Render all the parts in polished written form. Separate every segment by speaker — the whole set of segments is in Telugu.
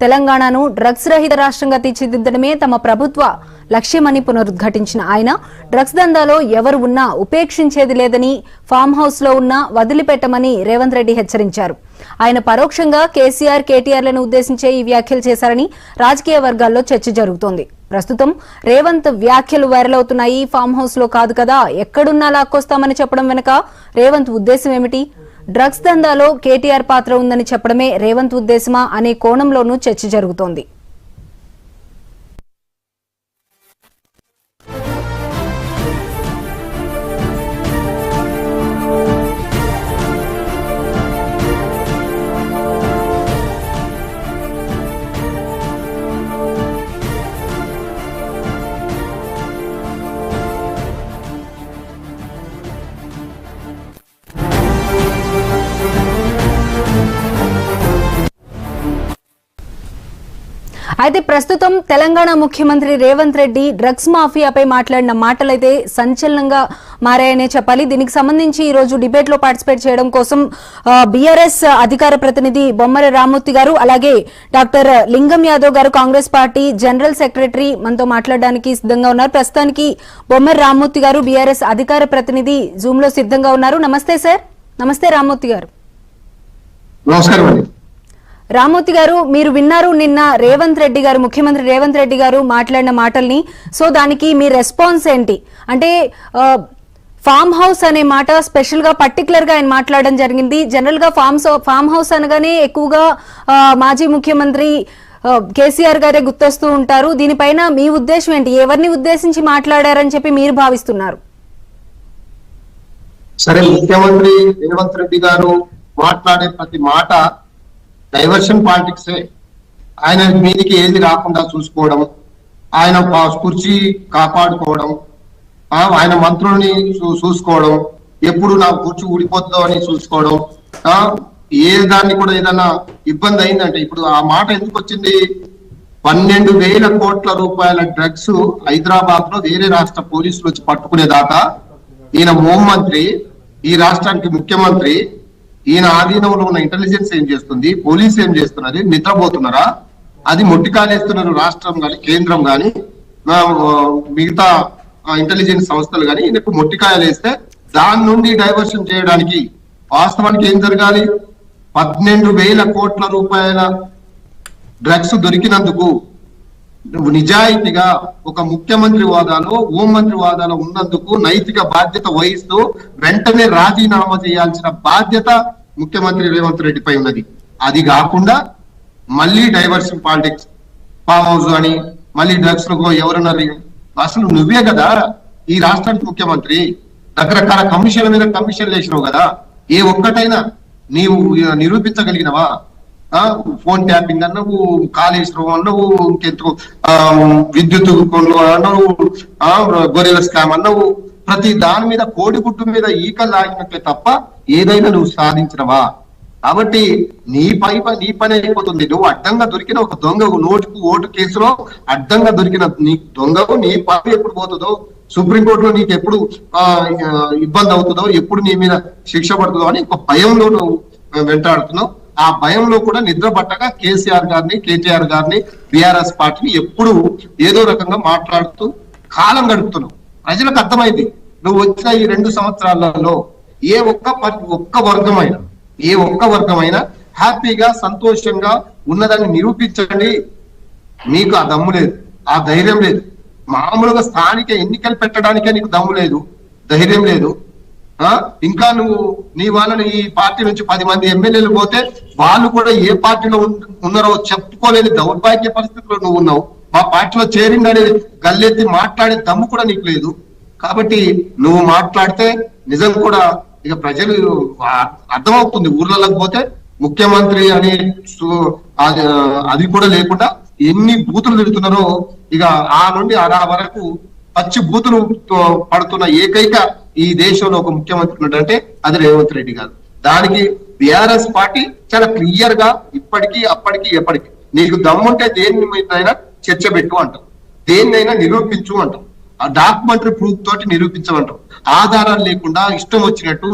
Speaker 1: తెలంగాణను డ్రగ్స్ రహిత రాష్ట్రంగా తీర్చిదిద్దడమే తమ ప్రభుత్వ లక్ష్యమని పునరుద్ఘాటించిన ఆయన డ్రగ్స్ దందాలో ఎవరు ఉన్నా ఉపేక్షించేది లేదని ఫామ్ హౌస్ లో ఉన్నా వదిలిపెట్టమని రేవంత్ రెడ్డి హెచ్చరించారు. ఆయన పరోక్షంగా కేసీఆర్ కేటీఆర్లను ఉద్దేశించే ఈ వ్యాఖ్యలు చేశారని రాజకీయ వర్గాల్లో చర్చ జరుగుతోంది. ప్రస్తుతం రేవంత్ వ్యాఖ్యలు వైరల్ అవుతున్నాయి. ఫామ్ హౌస్ లో కాదు కదా, ఎక్కడున్నా లాక్కొస్తామని చెప్పడం వెనుక రేవంత్ ఉద్దేశం ఏమిటి? డ్రగ్స్ దందాలో కేటీఆర్ పాత్ర ఉందని చెప్పడమే రేవంత్ ఉద్దేశమా అనే కోణంలోనూ చర్చ జరుగుతోంది. అయితే ప్రస్తుతం తెలంగాణ ముఖ్యమంత్రి రేవంత్ రెడ్డి డ్రగ్స్ మాఫియాపై మాట్లాడిన మాటలైతే సంచలనంగా మారాయనే చెప్పాలి. దీనికి సంబంధించి ఈ రోజు డిబేట్ లో పార్టిసిపేట్ చేయడం కోసం బీఆర్ఎస్ అధికార ప్రతినిధి బొమ్మర రామ్మూర్తి గారు, అలాగే డాక్టర్ లింగం యాదవ్ గారు కాంగ్రెస్ పార్టీ జనరల్ సెక్రటరీ మనతో మాట్లాడడానికి సిద్ధంగా ఉన్నారు. ప్రస్తుతానికి బొమ్మర రామ్మూర్తి గారు బీఆర్ఎస్ అధికార ప్రతినిధి జూమ్ లో సిద్ధంగా ఉన్నారు. నమస్తే సార్. నమస్తే రామ్మూర్తి గారు.
Speaker 2: నమస్కారం.
Speaker 1: రామ్మూర్తి గారు, మీరు విన్నారు నిన్న రేవంత్ రెడ్డి గారు, ముఖ్యమంత్రి రేవంత్ రెడ్డి గారు మాట్లాడిన మాటల్ని. సో దానికి మీ రెస్పాన్స్ ఏంటి? అంటే ఫామ్ హౌస్ అనే మాట స్పెషల్ గా పర్టికులర్ గా ఆయన మాట్లాడడం జరిగింది. జనరల్ గా ఫామ్ హౌస్ అనగానే ఎక్కువగా మాజీ ముఖ్యమంత్రి కేసీఆర్ గారే గుర్తొస్తూ ఉంటారు. దీనిపైన మీ ఉద్దేశం ఏంటి? ఎవరిని ఉద్దేశించి మాట్లాడారని చెప్పి మీరు భావిస్తున్నారు?
Speaker 2: సరే, ముఖ్యమంత్రి రేవంత్ రెడ్డి గారు మాట్లాడే ప్రతి మాట డైవర్షన్ పాలిటిక్సే. ఆయన మీదికి ఏది రాకుండా చూసుకోవడం, ఆయన కుర్చీ కాపాడుకోవడం, ఆయన మంత్రుల్ని చూసుకోవడం, ఎప్పుడు నా కుర్చీ ఊడిపోతుందో అని చూసుకోవడం, ఏ దాన్ని కూడా ఏదైనా ఇబ్బంది అయిందంటే ఇప్పుడు ఆ మాట ఎందుకు వచ్చింది? 12,000 కోట్ల రూపాయల డ్రగ్స్ హైదరాబాద్ లో వేరే రాష్ట్ర పోలీసులు వచ్చి పట్టుకునేదాకా ఈయన హోంమంత్రి, ఈ రాష్ట్రానికి ముఖ్యమంత్రి, ఈయన ఆధీనంలో ఉన్న ఇంటెలిజెన్స్ ఏం చేస్తుంది, పోలీస్ ఏం చేస్తున్నది, నిద్రపోతున్నారా? అది మొట్టికాలేస్తున్నారు రాష్ట్రం కానీ కేంద్రం కానీ మిగతా ఇంటెలిజెన్స్ సంస్థలు కానీ. ఈయనకు మొట్టికాయలు వేస్తే దాని నుండి డైవర్షన్ చేయడానికి వాస్తవానికి ఏం జరగాలి? 12,000 కోట్ల రూపాయల డ్రగ్స్ దొరికినందుకు నిజాయితీగా ఒక ముఖ్యమంత్రి హోదాలో హోంమంత్రి హోదాలో ఉన్నందుకు నైతిక బాధ్యత వహిస్తూ వెంటనే రాజీనామా చేయాల్సిన బాధ్యత ముఖ్యమంత్రి రేవంత్ రెడ్డిపై ఉన్నది. అది కాకుండా మళ్ళీ డైవర్షన్ పాలిటిక్స్, ఫామ్ హౌస్ అని మళ్ళీ డ్రగ్స్ ఎవరున్నారు? అసలు నువ్వే కదా ఈ రాష్ట్రానికి ముఖ్యమంత్రి. రకరకాల కమిషన్ల మీద కమిషన్లు వేసినావు కదా, ఏ ఒక్కటైనా నీవు నిరూపించగలిగినవా? ఫోన్ ట్యాపింగ్ అన్నవు, కాళేశ్వరం అన్నవు, ఇంకెందుకు విద్యుత్ అన్నవు, గొర్రెల స్కామ్ అన్నవు, ప్రతి దాని మీద కోడిగుడ్డు మీద ఈకలు లాగినట్లే తప్ప ఏదైనా నువ్వు సాధించినవా? కాబట్టి నీ పని అయిపోతుంది. నువ్వు అడ్డంగా దొరికిన ఒక దొంగ, నోటుకు ఓటు కేసులో అడ్డంగా దొరికిన నీ దొంగవు, నీ పని ఎప్పుడు పోతుందో, సుప్రీంకోర్టులో నీకు ఎప్పుడు ఇబ్బంది అవుతుందో, ఎప్పుడు నీ మీద శిక్ష పడుతుందో అని ఒక భయంలో నువ్వు వెంటాడుతున్నావు. ఆ భయంలో కూడా నిద్ర పట్టగా కేసీఆర్ గారిని, కేటీఆర్ గారిని, బీఆర్ఎస్ పార్టీని ఎప్పుడు ఏదో రకంగా మాట్లాడుతూ కాలం గడుపుతున్నావు. ప్రజలకు అర్థమైంది నువ్వు వచ్చిన ఈ 2 సంవత్సరాలలో ఏ ఒక్క వర్గమైనా హ్యాపీగా సంతోషంగా ఉన్నదాన్ని నిరూపించండి. మీకు ఆ దమ్ము లేదు, ఆ ధైర్యం లేదు. మామూలుగా స్థానిక ఎన్నికలు పెట్టడానికే నీకు దమ్ము లేదు, ధైర్యం లేదు. ఇంకా నువ్వు నీ వాళ్ళని ఈ పార్టీ నుంచి 10 మంది ఎమ్మెల్యేలు పోతే వాళ్ళు కూడా ఏ పార్టీలో ఉన్నారో చెప్పుకోలేని దౌర్భాగ్య పరిస్థితిలో నువ్వు ఉన్నావు. మా పార్టీలో చేరిందని గల్లెత్తి మాట్లాడే దమ్ము కూడా నీకు లేదు. కాబట్టి నువ్వు మాట్లాడితే నిజం కూడా ఇక ప్రజలు అర్థమవుతుంది. ఊర్లలోకి పోతే ముఖ్యమంత్రి అనే అది కూడా లేకుండా ఎన్ని బూతులు తిడుతున్నారో ఇక ఆ నుండి అలా వరకు పచ్చి బూతులు పడుతున్న ఏకైక ఈ దేశంలో ఒక ముఖ్యమంత్రి ఉన్నాడంటే అది రేవంత్ రెడ్డి గారు. దానికి బీఆర్ఎస్ పార్టీ చాలా క్లియర్ గా ఇప్పటికీ అప్పటికి ఎప్పటికీ నీకు దమ్ముంటే దేని మీదైనా చర్చ పెట్టు అంటాం, దేన్నైనా నిరూపించు అంటాం, ఆ డాక్యుమెంటరీ ప్రూఫ్ తోటి నిరూపించమంటాం. ఆధారాలు లేకుండా ఇష్టం వచ్చినట్టు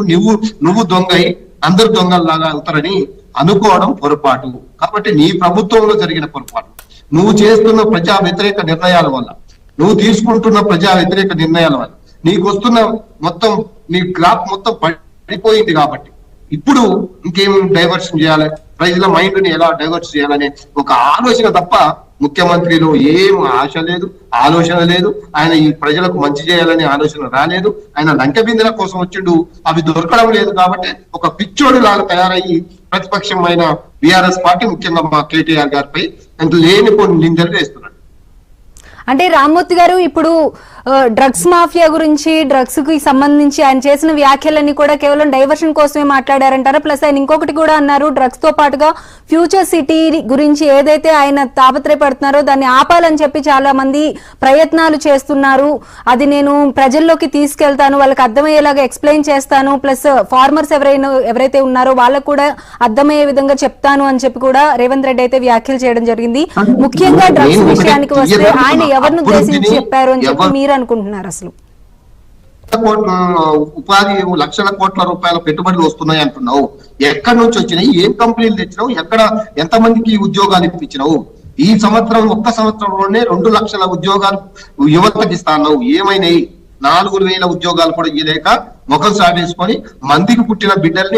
Speaker 2: నువ్వు దొంగయి అందరు దొంగల్లాగా అవుతారని అనుకోవడం పొరపాటు. కాబట్టి నీ ప్రభుత్వంలో జరిగిన పొరపాటు, నువ్వు చేస్తున్న ప్రజా వ్యతిరేక నిర్ణయాల వల్ల, నువ్వు తీసుకుంటున్న ప్రజా వ్యతిరేక నిర్ణయాల వల్ల నీకు వస్తున్న మొత్తం నీ గ్రాఫ్ మొత్తం పడిపోయింది. కాబట్టి ఇప్పుడు ఇంకేం డైవర్షన్ చేయాలి, ప్రజల మైండ్ ని ఎలా డైవర్ట్ చేయాలనే ఒక ఆలోచన తప్ప ముఖ్యమంత్రిలో ఏం ఆశ లేదు, ఆలోచన లేదు. ఆయన ఈ ప్రజలకు మంచి చేయాలనే ఆలోచన రాలేదు. ఆయన లంక బిందెల కోసం వచ్చిండు, అవి దొరకడం లేదు. కాబట్టి ఒక పిచ్చోడు లాగా తయారయ్యి ప్రతిపక్షమైన బీఆర్ఎస్ పార్టీ, ముఖ్యంగా మా కేటీఆర్ గారిపై ఎంత లేని కొన్ని నిందలు వేస్తున్నాడు.
Speaker 1: అంటే రామ్మూర్తి గారు, ఇప్పుడు డ్రగ్స్ మాఫియా గురించి, డ్రగ్స్ కి సంబంధించి ఆయన చేసిన వ్యాఖ్యలన్నీ కూడా కేవలం డైవర్షన్ కోసమే మాట్లాడారంటారా? ప్లస్ ఆయన ఇంకొకటి కూడా అన్నారు, డ్రగ్స్ తో పాటుగా ఫ్యూచర్ సిటీ గురించి ఏదైతే ఆయన తాపత్రయపడుతున్నారో దాన్ని ఆపాలని చెప్పి చాలా మంది ప్రయత్నాలు చేస్తున్నారు, అది నేను ప్రజల్లోకి తీసుకెళ్తాను, వాళ్ళకి అర్థమయ్యేలాగా ఎక్స్ప్లెయిన్ చేస్తాను, ప్లస్ ఫార్మర్స్ ఎవరైతే ఉన్నారో వాళ్ళకు కూడా అర్థమయ్యే విధంగా చెప్తాను అని చెప్పి కూడా రేవంత్ రెడ్డి అయితే వ్యాఖ్యలు చేయడం జరిగింది. ముఖ్యంగా డ్రగ్స్ విషయానికి వస్తే ఆయన ఎవరిని ఉద్దేశించి చెప్పారు అని చెప్పి మీరు అనుకుంటున్నారు? అసలు
Speaker 2: ఉపాధి లక్షల కోట్ల రూపాయల పెట్టుబడులు వస్తున్నాయి అంటున్నావు, ఎక్కడి నుంచి వచ్చినాయి, ఏం కంపెనీలు తెచ్చినావు, ఎక్కడ ఎంతమందికి ఉద్యోగాలు ఇప్పించినావు? ఈ సంవత్సరం ఒక్క సంవత్సరంలోనే 2 లక్షల ఉద్యోగాలు యువతకి ఇస్తాన్నావు, ఏమైనాయి? 4,000 ఉద్యోగాలు కూడా ఇయ్యలేక ముఖం సాటేసుకొని మందికి పుట్టిన బిడ్డల్ని